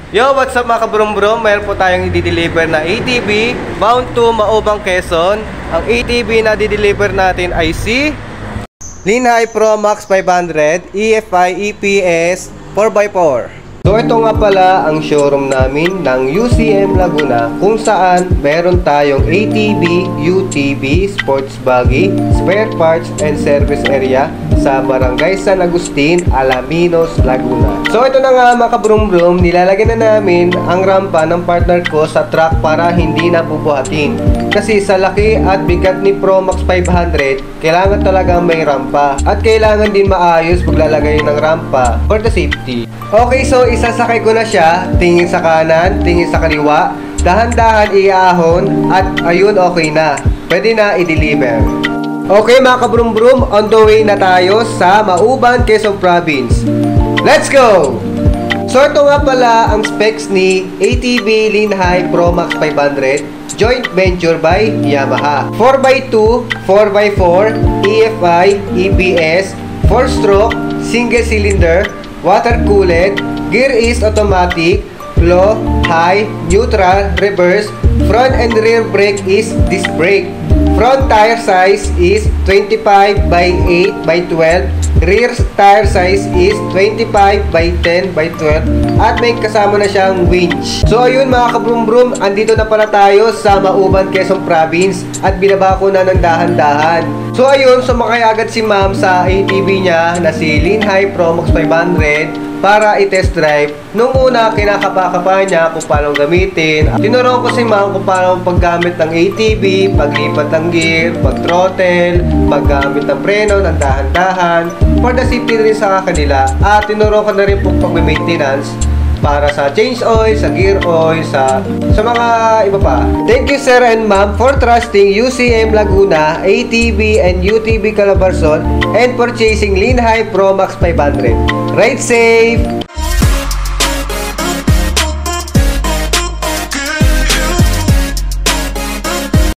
Yo, what's up mga kabrum-brum? Mayroon po tayong i-deliver na ATV bound to Maubang, Quezon. Ang ATV na di-deliver natin ay si Linhai Pro Max 500 EFI EPS 4x4. So ito nga pala ang showroom namin ng UCM Laguna, kung saan meron tayong ATV, UTV, sports buggy, spare parts and service area sa Barangay San Agustin, Alaminos, Laguna. So ito na nga mga kabrum-brum, nilalagyan na namin ang rampa ng partner ko sa truck para hindi na bubuhatin. Kasi sa laki at bigat ni Pro Max 500, kailangan talaga may rampa. At kailangan din maayos paglalagay ng rampa for the safety. Okay, so isasakay ko na siya. Tingin sa kanan, tingin sa kaliwa. Dahan-dahan iahon at ayun, okay na. Pwede na i-deliver. Okay mga kabrum-brum, on the way na tayo sa Mauban, Quezon Province. Let's go! So ito nga pala ang specs ni ATV Linhai Pro Max 500, joint venture by Yamaha. 4x2, 4x4, EFI, EPS, 4-stroke, single cylinder, water cooled, gear is automatic, low, high, neutral, reverse, front and rear brake is disc brake. Front tire size is 25 by 8 by 12. Rear tire size is 25 by 10 by 12. At may kasama na siyang winch. So ayun mga kabrum-brum, andito na pala tayo sa Mauban, Quezon Province. At binaba ko na ng dahan-dahan. So ayun, sumakay agad si ma'am sa ATV niya na si Linhai Pro Max 500 para i-test drive. Nung una, kinakapa-kapa niya kung paano gamitin. Tinuruan ko si ma'am kung paano paggamit ng ATV, paglipat ng gear, pag-throttle, paggamit ng preno ng dahan-dahan, for the safety rin sa kanila. At tinuruan ko na rin po pag-maintenance para sa change oil, sa gear oil, sa mga iba pa. Thank you sir and ma'am for trusting UCM Laguna, ATV and UTV Calabarzon and purchasing Linhai Pro Max 500. Ride safe!